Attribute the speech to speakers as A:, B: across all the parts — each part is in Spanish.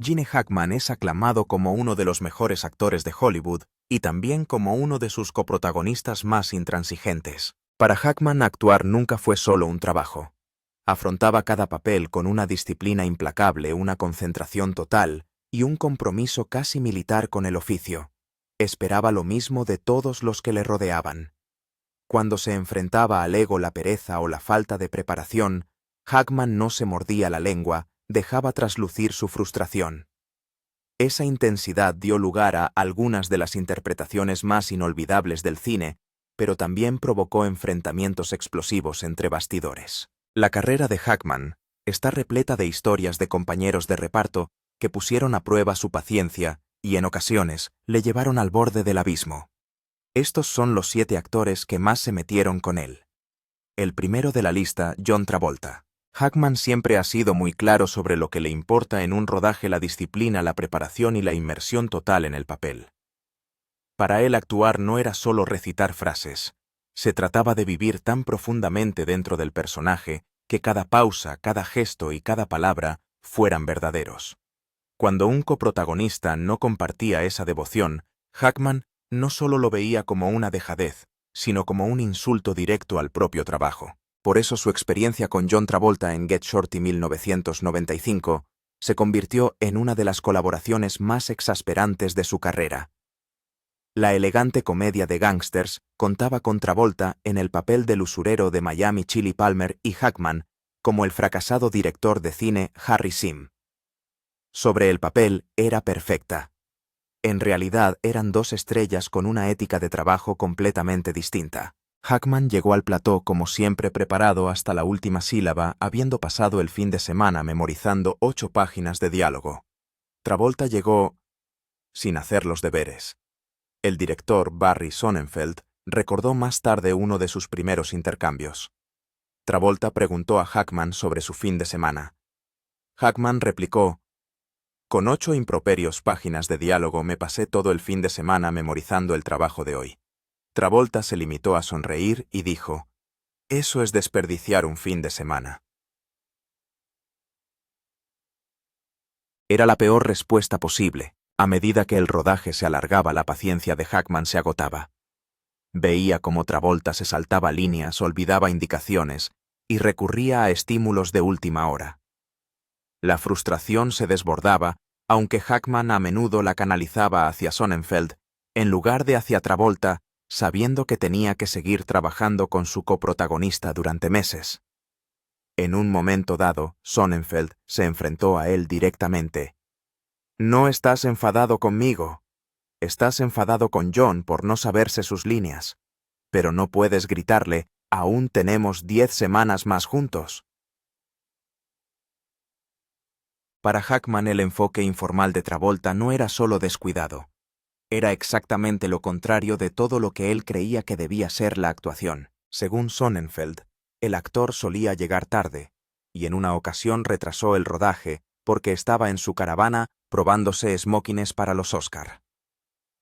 A: Gene Hackman es aclamado como uno de los mejores actores de Hollywood y también como uno de sus coprotagonistas más intransigentes. Para Hackman, actuar nunca fue solo un trabajo. Afrontaba cada papel con una disciplina implacable, una concentración total y un compromiso casi militar con el oficio. Esperaba lo mismo de todos los que le rodeaban. Cuando se enfrentaba al ego, la pereza o la falta de preparación, Hackman no se mordía la lengua, dejaba traslucir su frustración. Esa intensidad dio lugar a algunas de las interpretaciones más inolvidables del cine, pero también provocó enfrentamientos explosivos entre bastidores. La carrera de Hackman está repleta de historias de compañeros de reparto que pusieron a prueba su paciencia y, en ocasiones, le llevaron al borde del abismo. Estos son los 7 actores que más se metieron con él. El primero de la lista, John Travolta. Hackman siempre ha sido muy claro sobre lo que le importa en un rodaje: la disciplina, la preparación y la inmersión total en el papel. Para él, actuar no era solo recitar frases. Se trataba de vivir tan profundamente dentro del personaje que cada pausa, cada gesto y cada palabra fueran verdaderos. Cuando un coprotagonista no compartía esa devoción, Hackman no solo lo veía como una dejadez, sino como un insulto directo al propio trabajo. Por eso su experiencia con John Travolta en Get Shorty 1995 se convirtió en una de las colaboraciones más exasperantes de su carrera. La elegante comedia de gángsters contaba con Travolta en el papel del usurero de Miami Chili Palmer y Hackman como el fracasado director de cine Harry Sim. Sobre el papel era perfecta. En realidad eran 2 estrellas con una ética de trabajo completamente distinta. Hackman llegó al plató como siempre, preparado hasta la última sílaba, habiendo pasado el fin de semana memorizando 8 páginas de diálogo. Travolta llegó sin hacer los deberes. El director Barry Sonnenfeld recordó más tarde uno de sus primeros intercambios. Travolta preguntó a Hackman sobre su fin de semana. Hackman replicó: «Con 8 improperios páginas de diálogo me pasé todo el fin de semana memorizando el trabajo de hoy». Travolta se limitó a sonreír y dijo: «Eso es desperdiciar un fin de semana». Era la peor respuesta posible. A medida que el rodaje se alargaba, la paciencia de Hackman se agotaba. Veía cómo Travolta se saltaba líneas, olvidaba indicaciones y recurría a estímulos de última hora. La frustración se desbordaba, aunque Hackman a menudo la canalizaba hacia Sonnenfeld en lugar de hacia Travolta, sabiendo que tenía que seguir trabajando con su coprotagonista durante meses. En un momento dado, Sonnenfeld se enfrentó a él directamente. «No estás enfadado conmigo. Estás enfadado con John por no saberse sus líneas. Pero no puedes gritarle: aún tenemos 10 semanas más juntos». Para Hackman, el enfoque informal de Travolta no era solo descuidado. Era exactamente lo contrario de todo lo que él creía que debía ser la actuación. Según Sonnenfeld, el actor solía llegar tarde, y en una ocasión retrasó el rodaje porque estaba en su caravana probándose smokines para los Oscar.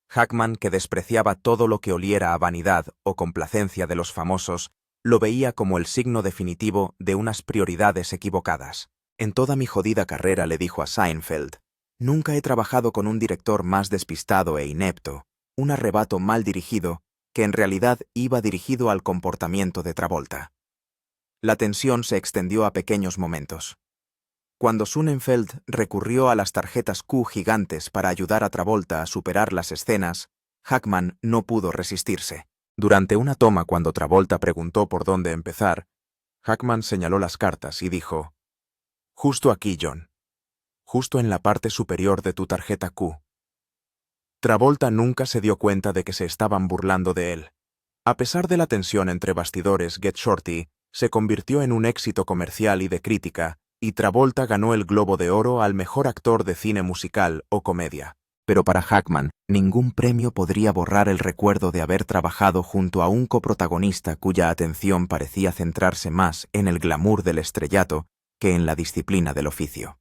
A: Hackman, que despreciaba todo lo que oliera a vanidad o complacencia de los famosos, lo veía como el signo definitivo de unas prioridades equivocadas. «En toda mi jodida carrera», le dijo a Seinfeld, «nunca he trabajado con un director más despistado e inepto, un arrebato mal dirigido, que en realidad iba dirigido al comportamiento de Travolta». La tensión se extendió a pequeños momentos. Cuando Sonnenfeld recurrió a las tarjetas Q gigantes para ayudar a Travolta a superar las escenas, Hackman no pudo resistirse. Durante una toma, cuando Travolta preguntó por dónde empezar, Hackman señaló las cartas y dijo: «Justo aquí, John. Justo en la parte superior de tu tarjeta Q». Travolta nunca se dio cuenta de que se estaban burlando de él. A pesar de la tensión entre bastidores, Get Shorty se convirtió en un éxito comercial y de crítica, y Travolta ganó el Globo de Oro al mejor actor de cine musical o comedia. Pero para Hackman, ningún premio podría borrar el recuerdo de haber trabajado junto a un coprotagonista cuya atención parecía centrarse más en el glamour del estrellato que en la disciplina del oficio.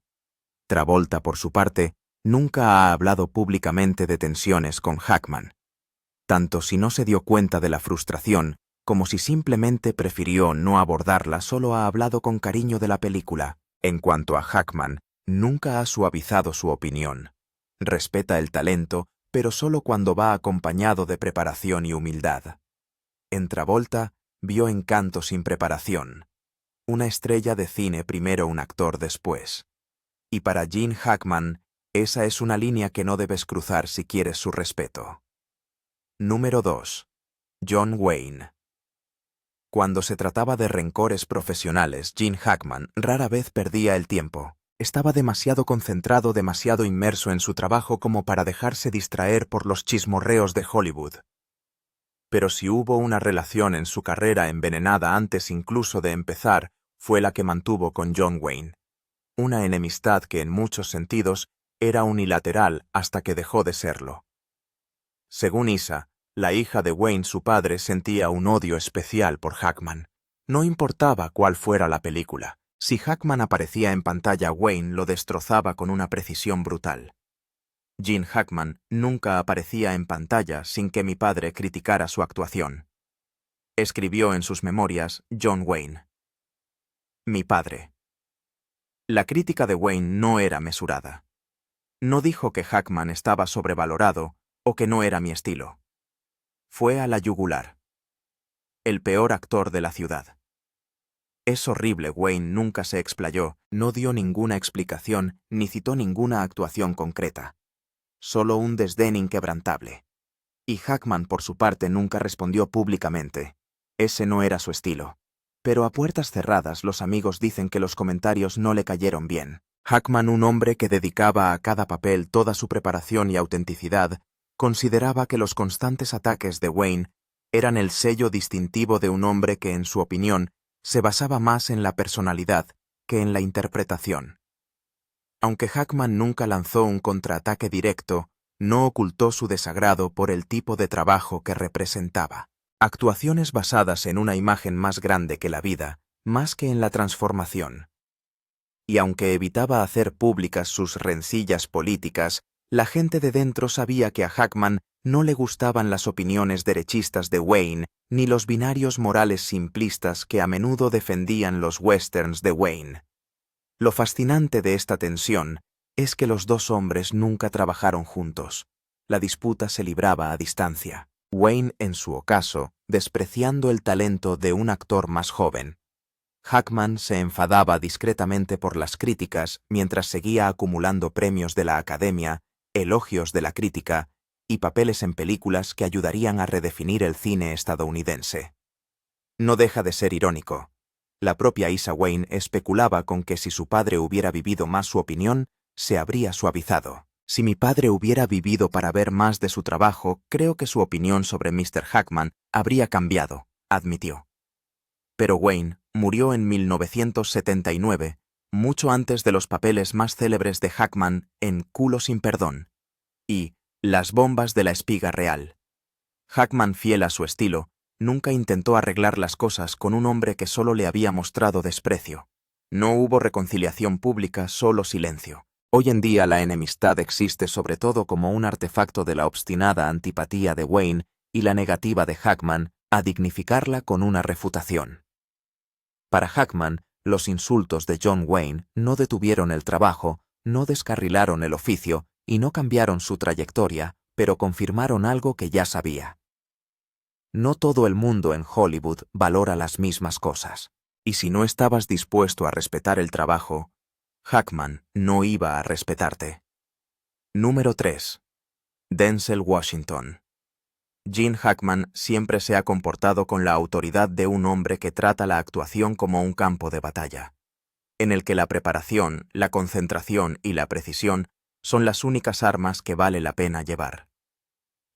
A: Travolta, por su parte, nunca ha hablado públicamente de tensiones con Hackman. Tanto si no se dio cuenta de la frustración, como si simplemente prefirió no abordarla, solo ha hablado con cariño de la película. En cuanto a Hackman, Nunca ha suavizado su opinión. Respeta el talento, pero solo cuando va acompañado de preparación y humildad. En Travolta, vio Encanto sin preparación. Una estrella de cine primero, un actor después. Y para Gene Hackman, esa es una línea que no debes cruzar si quieres su respeto. Número 2. John Wayne. Cuando se trataba de rencores profesionales, Gene Hackman rara vez perdía el tiempo. Estaba demasiado concentrado, demasiado inmerso en su trabajo como para dejarse distraer por los chismorreos de Hollywood. Pero si hubo una relación en su carrera envenenada antes incluso de empezar, fue la que mantuvo con John Wayne. Una enemistad que en muchos sentidos era unilateral hasta que dejó de serlo. Según Isa, la hija de Wayne, su padre, sentía un odio especial por Hackman. No importaba cuál fuera la película. Si Hackman aparecía en pantalla, Wayne lo destrozaba con una precisión brutal. Gene Hackman nunca aparecía en pantalla sin que mi padre criticara su actuación. Escribió en sus memorias John Wayne. Mi padre. La crítica de Wayne no era mesurada. No dijo que Hackman estaba sobrevalorado o que no era mi estilo. Fue a la yugular. El peor actor de la ciudad. Es horrible. Wayne nunca se explayó, no dio ninguna explicación ni citó ninguna actuación concreta. Solo un desdén inquebrantable. Y Hackman, por su parte, nunca respondió públicamente. Ese no era su estilo. Pero a puertas cerradas los amigos dicen que los comentarios no le cayeron bien. Hackman, un hombre que dedicaba a cada papel toda su preparación y autenticidad, consideraba que los constantes ataques de Wayne eran el sello distintivo de un hombre que, en su opinión, se basaba más en la personalidad que en la interpretación. Aunque Hackman nunca lanzó un contraataque directo, no ocultó su desagrado por el tipo de trabajo que representaba. Actuaciones basadas en una imagen más grande que la vida, más que en la transformación. Y aunque evitaba hacer públicas sus rencillas políticas, la gente de dentro sabía que a Hackman no le gustaban las opiniones derechistas de Wayne ni los binarios morales simplistas que a menudo defendían los westerns de Wayne. Lo fascinante de esta tensión es que los dos hombres nunca trabajaron juntos. La disputa se libraba a distancia. Wayne, en su ocaso, despreciando el talento de un actor más joven. Hackman se enfadaba discretamente por las críticas mientras seguía acumulando premios de la Academia, elogios de la crítica y papeles en películas que ayudarían a redefinir el cine estadounidense. No deja de ser irónico. La propia Isa Wayne especulaba con que si su padre hubiera vivido más, su opinión se habría suavizado. Si mi padre hubiera vivido para ver más de su trabajo, creo que su opinión sobre Mr. Hackman habría cambiado, admitió. Pero Wayne murió en 1979, mucho antes de los papeles más célebres de Hackman en Culo sin perdón y Las bombas de la espiga real. Hackman, fiel a su estilo, nunca intentó arreglar las cosas con un hombre que solo le había mostrado desprecio. No hubo reconciliación pública, solo silencio. Hoy en día la enemistad existe sobre todo como un artefacto de la obstinada antipatía de Wayne y la negativa de Hackman a dignificarla con una refutación. Para Hackman, los insultos de John Wayne no detuvieron el trabajo, no descarrilaron el oficio y no cambiaron su trayectoria, pero confirmaron algo que ya sabía. No todo el mundo en Hollywood valora las mismas cosas. Y si no estabas dispuesto a respetar el trabajo, Hackman no iba a respetarte. Número 3. Denzel Washington. Gene Hackman siempre se ha comportado con la autoridad de un hombre que trata la actuación como un campo de batalla, en el que la preparación, la concentración y la precisión son las únicas armas que vale la pena llevar.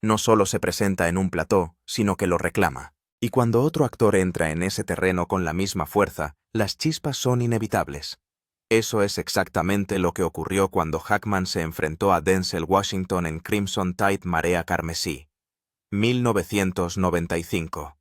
A: No solo se presenta en un plató, sino que lo reclama. Y cuando otro actor entra en ese terreno con la misma fuerza, las chispas son inevitables. Eso es exactamente lo que ocurrió cuando Hackman se enfrentó a Denzel Washington en Crimson Tide, Marea Carmesí, 1995.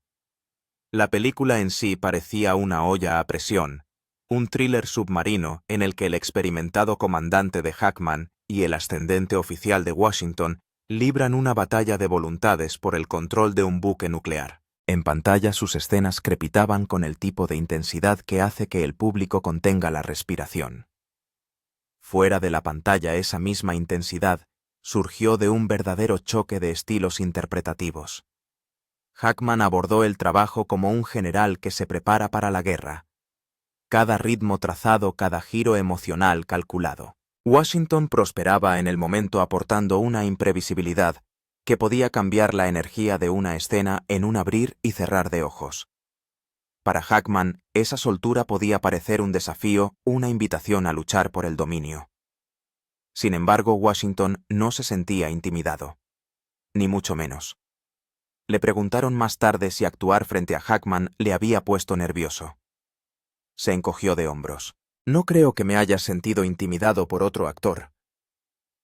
A: La película en sí parecía una olla a presión, un thriller submarino en el que el experimentado comandante de Hackman y el ascendente oficial de Washington libran una batalla de voluntades por el control de un buque nuclear. En pantalla sus escenas crepitaban con el tipo de intensidad que hace que el público contenga la respiración. Fuera de la pantalla, esa misma intensidad surgió de un verdadero choque de estilos interpretativos. Hackman abordó el trabajo como un general que se prepara para la guerra. Cada ritmo trazado, cada giro emocional calculado. Washington prosperaba en el momento aportando una imprevisibilidad que podía cambiar la energía de una escena en un abrir y cerrar de ojos. Para Hackman, esa soltura podía parecer un desafío, una invitación a luchar por el dominio. Sin embargo, Washington no se sentía intimidado. Ni mucho menos. Le preguntaron más tarde si actuar frente a Hackman le había puesto nervioso. Se encogió de hombros. No creo que me haya sentido intimidado por otro actor.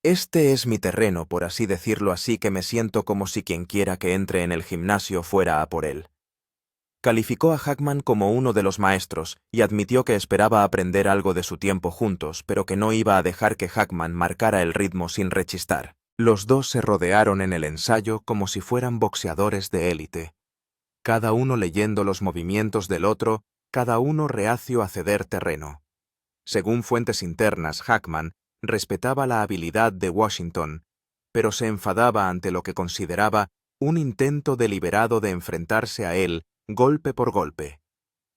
A: Este es mi terreno, por así decirlo, así que me siento como si quien quiera que entre en el gimnasio fuera a por él. Calificó a Hackman como uno de los maestros y admitió que esperaba aprender algo de su tiempo juntos, pero que no iba a dejar que Hackman marcara el ritmo sin rechistar. Los dos se rodearon en el ensayo como si fueran boxeadores de élite, cada uno leyendo los movimientos del otro, cada uno reacio a ceder terreno. Según fuentes internas, Hackman respetaba la habilidad de Washington, pero se enfadaba ante lo que consideraba un intento deliberado de enfrentarse a él golpe por golpe.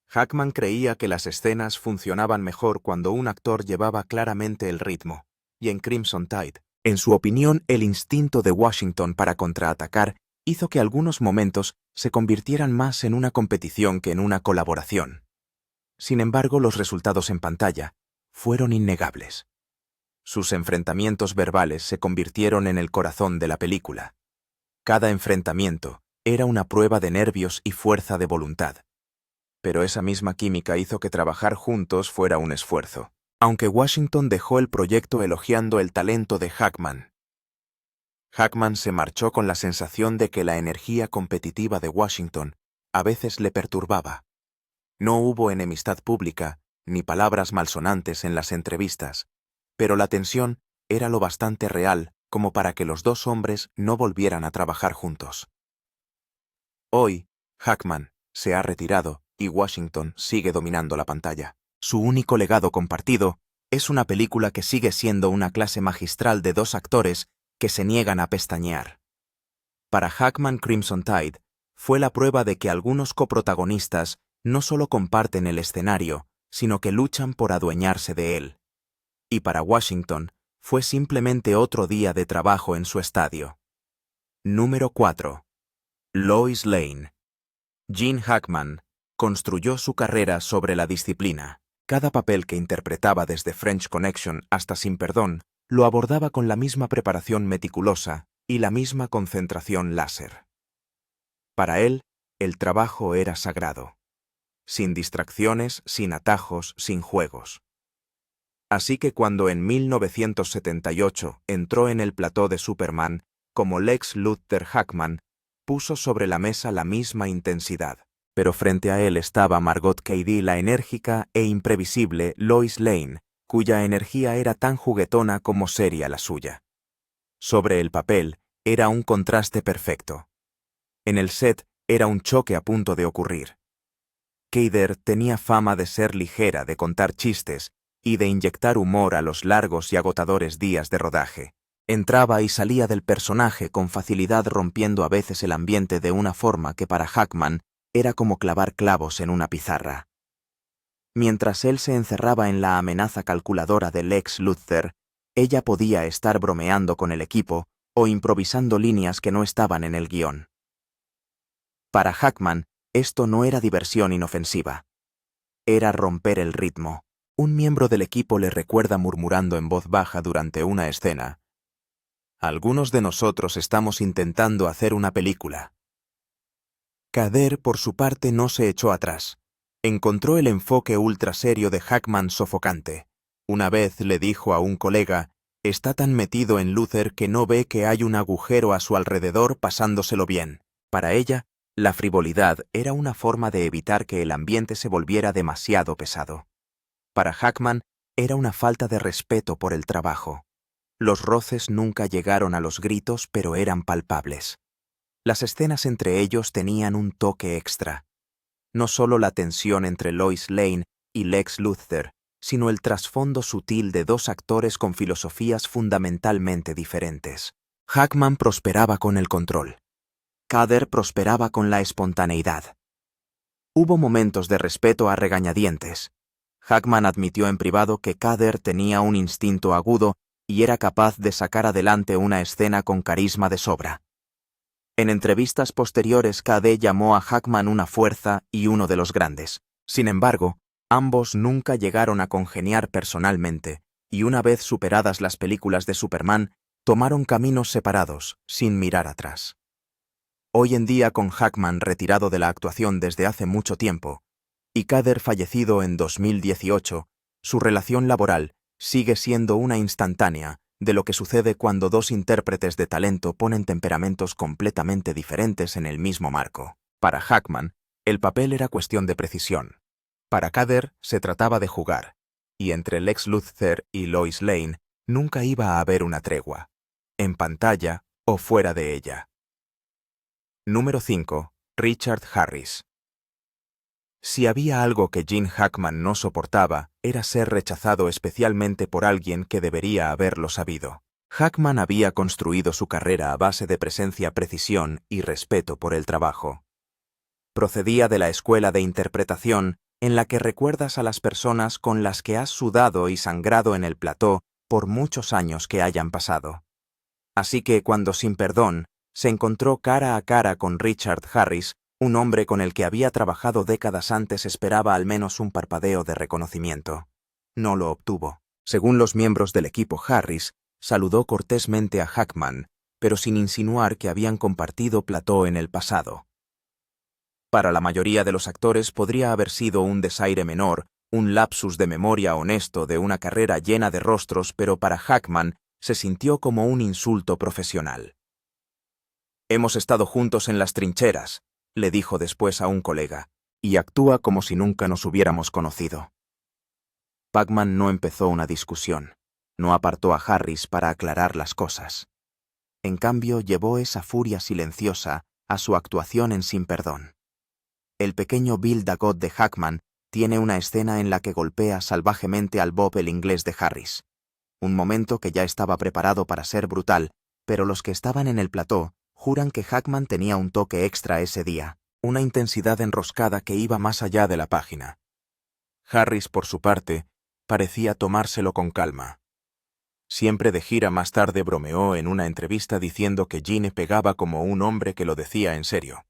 A: Hackman creía que las escenas funcionaban mejor cuando un actor llevaba claramente el ritmo, y en Crimson Tide, en su opinión, el instinto de Washington para contraatacar hizo que algunos momentos se convirtieran más en una competición que en una colaboración. Sin embargo, los resultados en pantalla fueron innegables. Sus enfrentamientos verbales se convirtieron en el corazón de la película. Cada enfrentamiento era una prueba de nervios y fuerza de voluntad. Pero esa misma química hizo que trabajar juntos fuera un esfuerzo. Aunque Washington dejó el proyecto elogiando el talento de Hackman. Hackman se marchó con la sensación de que la energía competitiva de Washington a veces le perturbaba. No hubo enemistad pública, ni palabras malsonantes en las entrevistas, pero la tensión era lo bastante real como para que los dos hombres no volvieran a trabajar juntos. Hoy, Hackman se ha retirado y Washington sigue dominando la pantalla. Su único legado compartido es una película que sigue siendo una clase magistral de dos actores que se niegan a pestañear. Para Hackman, Crimson Tide fue la prueba de que algunos coprotagonistas no solo comparten el escenario, sino que luchan por adueñarse de él. Y para Washington fue simplemente otro día de trabajo en su estadio. Número 4. Lois Lane. Gene Hackman construyó su carrera sobre la disciplina. Cada papel que interpretaba desde French Connection hasta Sin Perdón lo abordaba con la misma preparación meticulosa y la misma concentración láser. Para él, el trabajo era sagrado. Sin distracciones, sin atajos, sin juegos. Así que cuando en 1978 entró en el plató de Superman como Lex Luthor, Hackman puso sobre la mesa la misma intensidad. Pero frente a él estaba Margot Kennedy, la enérgica e imprevisible Lois Lane, cuya energía era tan juguetona como seria la suya. Sobre el papel, era un contraste perfecto. En el set, era un choque a punto de ocurrir. Kennedy tenía fama de ser ligera, de contar chistes y de inyectar humor a los largos y agotadores días de rodaje. Entraba y salía del personaje con facilidad, rompiendo a veces el ambiente de una forma que para Hackman era como clavar clavos en una pizarra. Mientras él se encerraba en la amenaza calculadora de Lex Luthor, ella podía estar bromeando con el equipo o improvisando líneas que no estaban en el guión. Para Hackman, esto no era diversión inofensiva. Era romper el ritmo. Un miembro del equipo le recuerda murmurando en voz baja durante una escena: «Algunos de nosotros estamos intentando hacer una película». Kader, por su parte, no se echó atrás. Encontró el enfoque ultra serio de Hackman sofocante. Una vez le dijo a un colega: «Está tan metido en Luthor que no ve que hay un agujero a su alrededor pasándoselo bien». Para ella, la frivolidad era una forma de evitar que el ambiente se volviera demasiado pesado. Para Hackman, era una falta de respeto por el trabajo. Los roces nunca llegaron a los gritos, pero eran palpables. Las escenas entre ellos tenían un toque extra. No solo la tensión entre Lois Lane y Lex Luthor, sino el trasfondo sutil de dos actores con filosofías fundamentalmente diferentes. Hackman prosperaba con el control. Kader prosperaba con la espontaneidad. Hubo momentos de respeto a regañadientes. Hackman admitió en privado que Kader tenía un instinto agudo y era capaz de sacar adelante una escena con carisma de sobra. En entrevistas posteriores, Kader llamó a Hackman una fuerza y uno de los grandes. Sin embargo, ambos nunca llegaron a congeniar personalmente, y una vez superadas las películas de Superman, tomaron caminos separados, sin mirar atrás. Hoy en día, con Hackman retirado de la actuación desde hace mucho tiempo, y Kader fallecido en 2018, su relación laboral sigue siendo una instantánea de lo que sucede cuando dos intérpretes de talento ponen temperamentos completamente diferentes en el mismo marco. Para Hackman, el papel era cuestión de precisión. Para Kader se trataba de jugar, y entre Lex Luthor y Lois Lane nunca iba a haber una tregua, en pantalla o fuera de ella. Número 5. Richard Harris. Si había algo que Gene Hackman no soportaba, era ser rechazado especialmente por alguien que debería haberlo sabido. Hackman había construido su carrera a base de presencia, precisión y respeto por el trabajo. Procedía de la escuela de interpretación en la que recuerdas a las personas con las que has sudado y sangrado en el plató por muchos años que hayan pasado. Así que cuando Sin Perdón se encontró cara a cara con Richard Harris, un hombre con el que había trabajado décadas antes, esperaba al menos un parpadeo de reconocimiento. No lo obtuvo. Según los miembros del equipo, Harris saludó cortésmente a Hackman, pero sin insinuar que habían compartido plató en el pasado. Para la mayoría de los actores podría haber sido un desaire menor, un lapsus de memoria honesto de una carrera llena de rostros, pero para Hackman se sintió como un insulto profesional. «Hemos estado juntos en las trincheras», le dijo después a un colega, «y actúa como si nunca nos hubiéramos conocido». Hackman no empezó una discusión, no apartó a Harris para aclarar las cosas. En cambio, llevó esa furia silenciosa a su actuación en Sin Perdón. El pequeño Bill Daggett de Hackman tiene una escena en la que golpea salvajemente al Bob el inglés de Harris. Un momento que ya estaba preparado para ser brutal, pero los que estaban en el plató juran que Hackman tenía un toque extra ese día, una intensidad enroscada que iba más allá de la página. Harris, por su parte, parecía tomárselo con calma. Siempre de gira, más tarde bromeó en una entrevista diciendo que Gene pegaba como un hombre que lo decía en serio.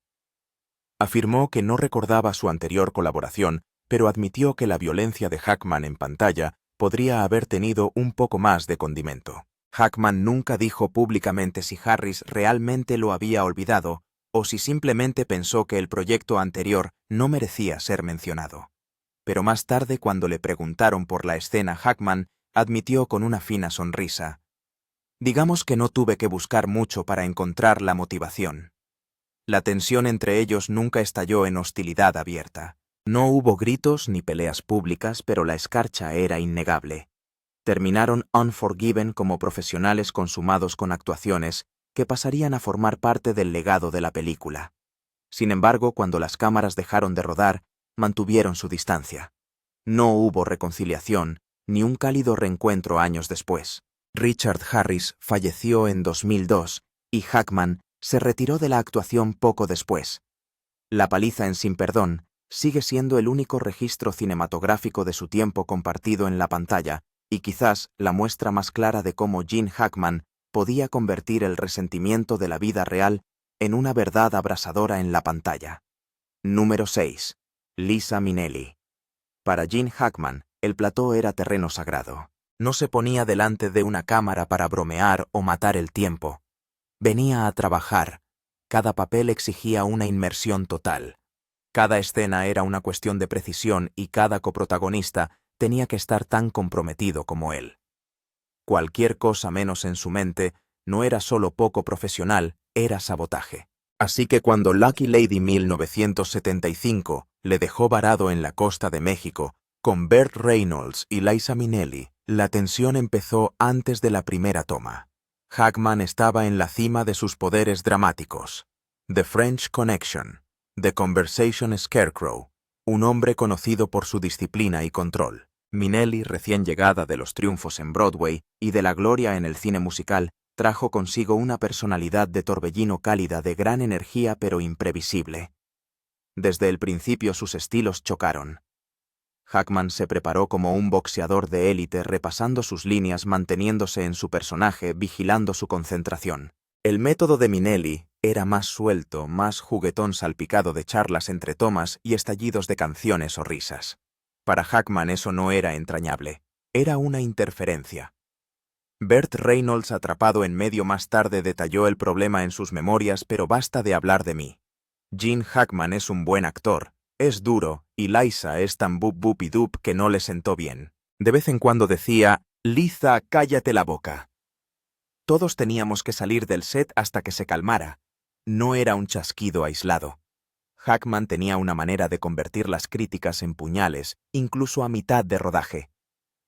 A: Afirmó que no recordaba su anterior colaboración, pero admitió que la violencia de Hackman en pantalla podría haber tenido un poco más de condimento. Hackman nunca dijo públicamente si Harris realmente lo había olvidado o si simplemente pensó que el proyecto anterior no merecía ser mencionado. Pero más tarde, cuando le preguntaron por la escena, Hackman admitió con una fina sonrisa: «Digamos que no tuve que buscar mucho para encontrar la motivación». La tensión entre ellos nunca estalló en hostilidad abierta. No hubo gritos ni peleas públicas, pero la escarcha era innegable. Terminaron Unforgiven como profesionales consumados con actuaciones que pasarían a formar parte del legado de la película. Sin embargo, cuando las cámaras dejaron de rodar, mantuvieron su distancia. No hubo reconciliación, ni un cálido reencuentro años después. Richard Harris falleció en 2002 y Hackman se retiró de la actuación poco después. La paliza en Sin Perdón sigue siendo el único registro cinematográfico de su tiempo compartido en la pantalla, y quizás la muestra más clara de cómo Gene Hackman podía convertir el resentimiento de la vida real en una verdad abrasadora en la pantalla. Número 6. Liza Minnelli. Para Gene Hackman, el plató era terreno sagrado. No se ponía delante de una cámara para bromear o matar el tiempo. Venía a trabajar. Cada papel exigía una inmersión total. Cada escena era una cuestión de precisión y cada coprotagonista tenía que estar tan comprometido como él. Cualquier cosa menos en su mente no era solo poco profesional, era sabotaje. Así que cuando Lucky Lady 1975 le dejó varado en la costa de México con Burt Reynolds y Liza Minnelli, la tensión empezó antes de la primera toma. Hackman estaba en la cima de sus poderes dramáticos. The French Connection, The Conversation Scarecrow, un hombre conocido por su disciplina y control. Minnelli, recién llegada de los triunfos en Broadway y de la gloria en el cine musical, trajo consigo una personalidad de torbellino cálida de gran energía pero imprevisible. Desde el principio sus estilos chocaron. Hackman se preparó como un boxeador de élite, repasando sus líneas, manteniéndose en su personaje, vigilando su concentración. El método de Minnelli era más suelto, más juguetón, salpicado de charlas entre tomas y estallidos de canciones o risas. Para Hackman eso no era entrañable, era una interferencia. Burt Reynolds, atrapado en medio, más tarde detalló el problema en sus memorias, pero basta de hablar de mí. Gene Hackman es un buen actor, es duro, y Liza es tan bup-bup-y-dup que no le sentó bien. De vez en cuando decía, «Liza, cállate la boca». Todos teníamos que salir del set hasta que se calmara. No era un chasquido aislado. Hackman tenía una manera de convertir las críticas en puñales, incluso a mitad de rodaje.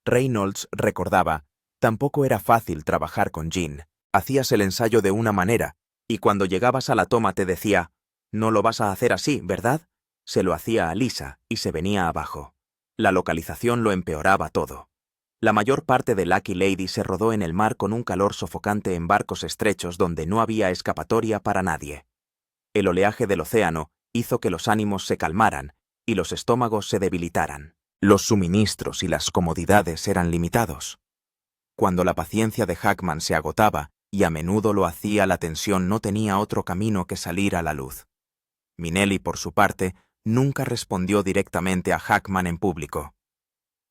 A: Reynolds recordaba, tampoco era fácil trabajar con Gene. Hacías el ensayo de una manera, y cuando llegabas a la toma te decía, «No lo vas a hacer así, ¿verdad?». Se lo hacía a Lisa y se venía abajo. La localización lo empeoraba todo. La mayor parte de Lucky Lady se rodó en el mar con un calor sofocante en barcos estrechos donde no había escapatoria para nadie. El oleaje del océano hizo que los ánimos se calmaran y los estómagos se debilitaran. Los suministros y las comodidades eran limitados. Cuando la paciencia de Hackman se agotaba, y a menudo lo hacía, la tensión no tenía otro camino que salir a la luz. Minnelli, por su parte, nunca respondió directamente a Hackman en público.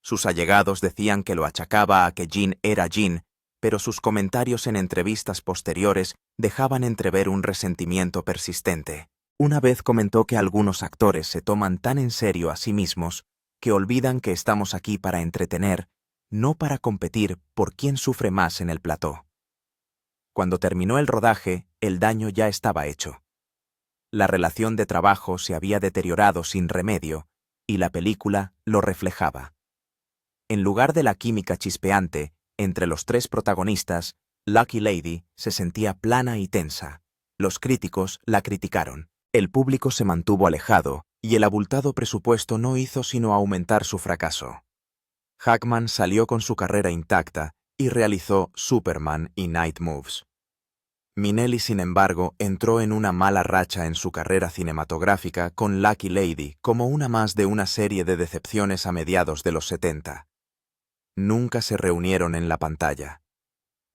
A: Sus allegados decían que lo achacaba a que Gene era Gene, pero sus comentarios en entrevistas posteriores dejaban entrever un resentimiento persistente. Una vez comentó que algunos actores se toman tan en serio a sí mismos que olvidan que estamos aquí para entretener, no para competir por quién sufre más en el plató. Cuando terminó el rodaje, el daño ya estaba hecho. La relación de trabajo se había deteriorado sin remedio, y la película lo reflejaba. En lugar de la química chispeante entre los tres protagonistas, Lucky Lady se sentía plana y tensa. Los críticos la criticaron. El público se mantuvo alejado, y el abultado presupuesto no hizo sino aumentar su fracaso. Hackman salió con su carrera intacta y realizó Superman y Night Moves. Minnelli, sin embargo, entró en una mala racha en su carrera cinematográfica con Lucky Lady como una más de una serie de decepciones a mediados de los 70. Nunca se reunieron en la pantalla.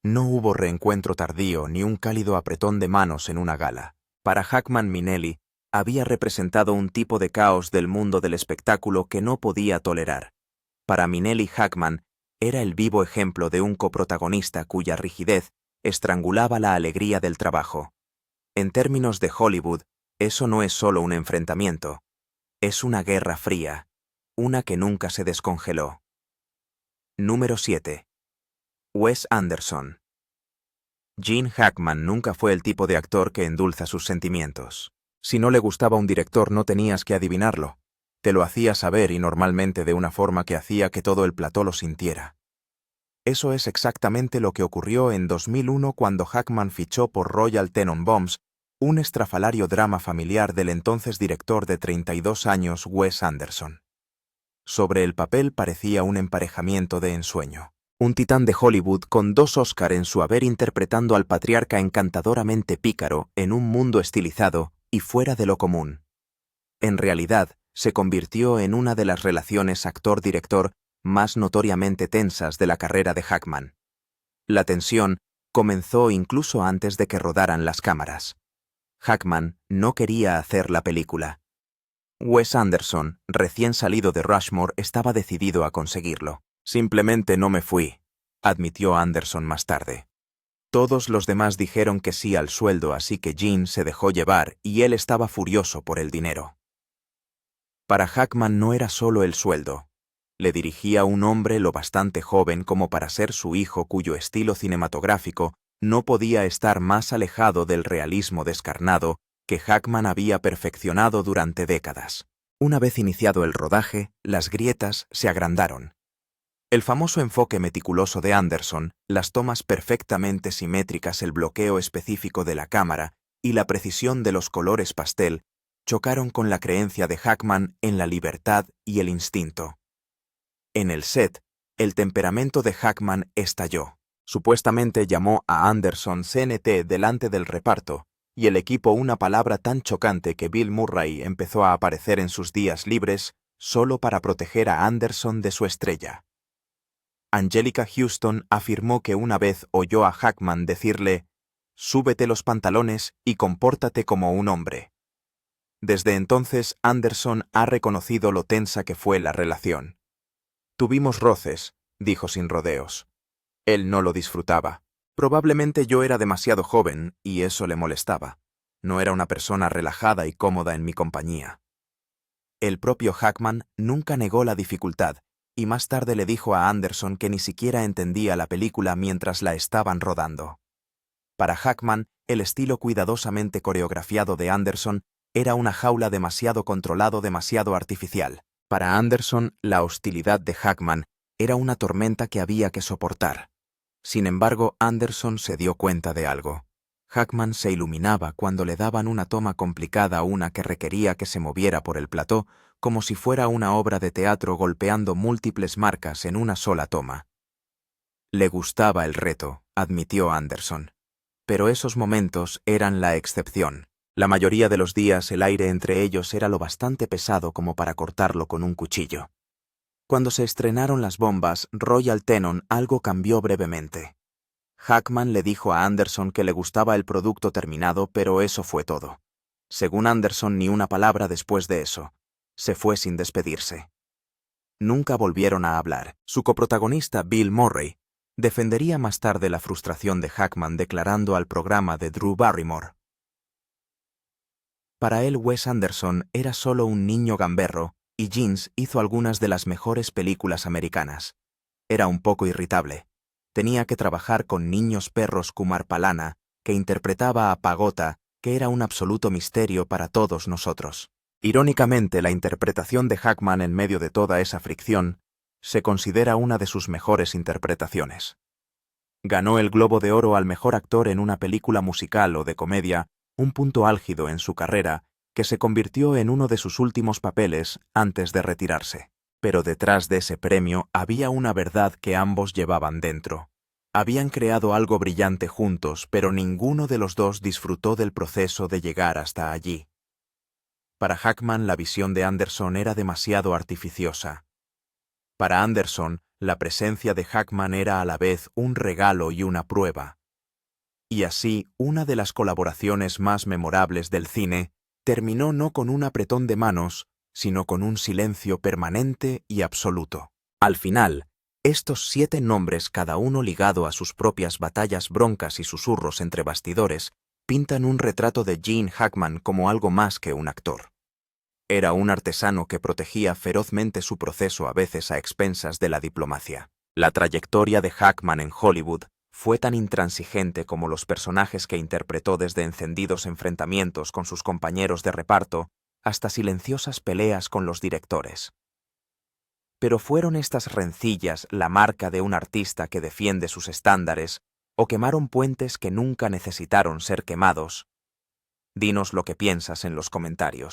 A: No hubo reencuentro tardío ni un cálido apretón de manos en una gala. Para Hackman, Minnelli había representado un tipo de caos del mundo del espectáculo que no podía tolerar. Para Minnelli, Hackman era el vivo ejemplo de un coprotagonista cuya rigidez estrangulaba la alegría del trabajo. En términos de Hollywood, eso no es solo un enfrentamiento, es una guerra fría, una que nunca se descongeló. Número 7. Wes Anderson. Gene Hackman nunca fue el tipo de actor que endulza sus sentimientos. Si no le gustaba un director, no tenías que adivinarlo. Te lo hacía saber, y normalmente de una forma que hacía que todo el plató lo sintiera. Eso es exactamente lo que ocurrió en 2001 cuando Hackman fichó por Royal Tenenbaums, un estrafalario drama familiar del entonces director de 32 años Wes Anderson. Sobre el papel parecía un emparejamiento de ensueño. Un titán de Hollywood con 2 Oscar en su haber, interpretando al patriarca encantadoramente pícaro en un mundo estilizado y fuera de lo común. En realidad, se convirtió en una de las relaciones actor-director más notoriamente tensas de la carrera de Hackman. La tensión comenzó incluso antes de que rodaran las cámaras. Hackman no quería hacer la película. Wes Anderson, recién salido de Rushmore, estaba decidido a conseguirlo. «Simplemente no me fui», admitió Anderson más tarde. Todos los demás dijeron que sí al sueldo, así que Gene se dejó llevar y él estaba furioso por el dinero. Para Hackman no era solo el sueldo. Le dirigía un hombre lo bastante joven como para ser su hijo, cuyo estilo cinematográfico no podía estar más alejado del realismo descarnado que Hackman había perfeccionado durante décadas. Una vez iniciado el rodaje, las grietas se agrandaron. El famoso enfoque meticuloso de Anderson, las tomas perfectamente simétricas, el bloqueo específico de la cámara y la precisión de los colores pastel chocaron con la creencia de Hackman en la libertad y el instinto. En el set, el temperamento de Hackman estalló. Supuestamente llamó a Anderson CNT delante del reparto, y el equipo una palabra tan chocante que Bill Murray empezó a aparecer en sus días libres solo para proteger a Anderson de su estrella. Anjelica Huston afirmó que una vez oyó a Hackman decirle: «Súbete los pantalones y compórtate como un hombre». Desde entonces, Anderson ha reconocido lo tensa que fue la relación. «Tuvimos roces», dijo sin rodeos. Él no lo disfrutaba. Probablemente yo era demasiado joven y eso le molestaba. No era una persona relajada y cómoda en mi compañía. El propio Hackman nunca negó la dificultad y más tarde le dijo a Anderson que ni siquiera entendía la película mientras la estaban rodando. Para Hackman, el estilo cuidadosamente coreografiado de Anderson era una jaula demasiado controlado, demasiado artificial. Para Anderson, la hostilidad de Hackman era una tormenta que había que soportar. Sin embargo, Anderson se dio cuenta de algo. Hackman se iluminaba cuando le daban una toma complicada, una que requería que se moviera por el plató, como si fuera una obra de teatro golpeando múltiples marcas en una sola toma. Le gustaba el reto, admitió Anderson. Pero esos momentos eran la excepción. La mayoría de los días el aire entre ellos era lo bastante pesado como para cortarlo con un cuchillo. Cuando se estrenaron las bombas Royal Tenon, algo cambió brevemente. Hackman le dijo a Anderson que le gustaba el producto terminado, pero eso fue todo. Según Anderson, ni una palabra después de eso. Se fue sin despedirse. Nunca volvieron a hablar. Su coprotagonista, Bill Murray, defendería más tarde la frustración de Hackman declarando al programa de Drew Barrymore: «Para él, Wes Anderson era solo un niño gamberro, y Jeans hizo algunas de las mejores películas americanas. Era un poco irritable. Tenía que trabajar con niños perros Kumar Palana, que interpretaba a Pagota, que era un absoluto misterio para todos nosotros». Irónicamente, la interpretación de Hackman en medio de toda esa fricción se considera una de sus mejores interpretaciones. Ganó el Globo de Oro al mejor actor en una película musical o de comedia, un punto álgido en su carrera que se convirtió en uno de sus últimos papeles antes de retirarse. Pero detrás de ese premio había una verdad que ambos llevaban dentro. Habían creado algo brillante juntos, pero ninguno de los dos disfrutó del proceso de llegar hasta allí. Para Hackman, la visión de Anderson era demasiado artificiosa. Para Anderson, la presencia de Hackman era a la vez un regalo y una prueba. Y así, una de las colaboraciones más memorables del cine terminó no con un apretón de manos, sino con un silencio permanente y absoluto. Al final, estos 7 nombres, cada uno ligado a sus propias batallas, broncas y susurros entre bastidores, pintan un retrato de Gene Hackman como algo más que un actor. Era un artesano que protegía ferozmente su proceso, a veces a expensas de la diplomacia. La trayectoria de Hackman en Hollywood fue tan intransigente como los personajes que interpretó, desde encendidos enfrentamientos con sus compañeros de reparto hasta silenciosas peleas con los directores. Pero ¿fueron estas rencillas la marca de un artista que defiende sus estándares, o quemaron puentes que nunca necesitaron ser quemados? Dinos lo que piensas en los comentarios.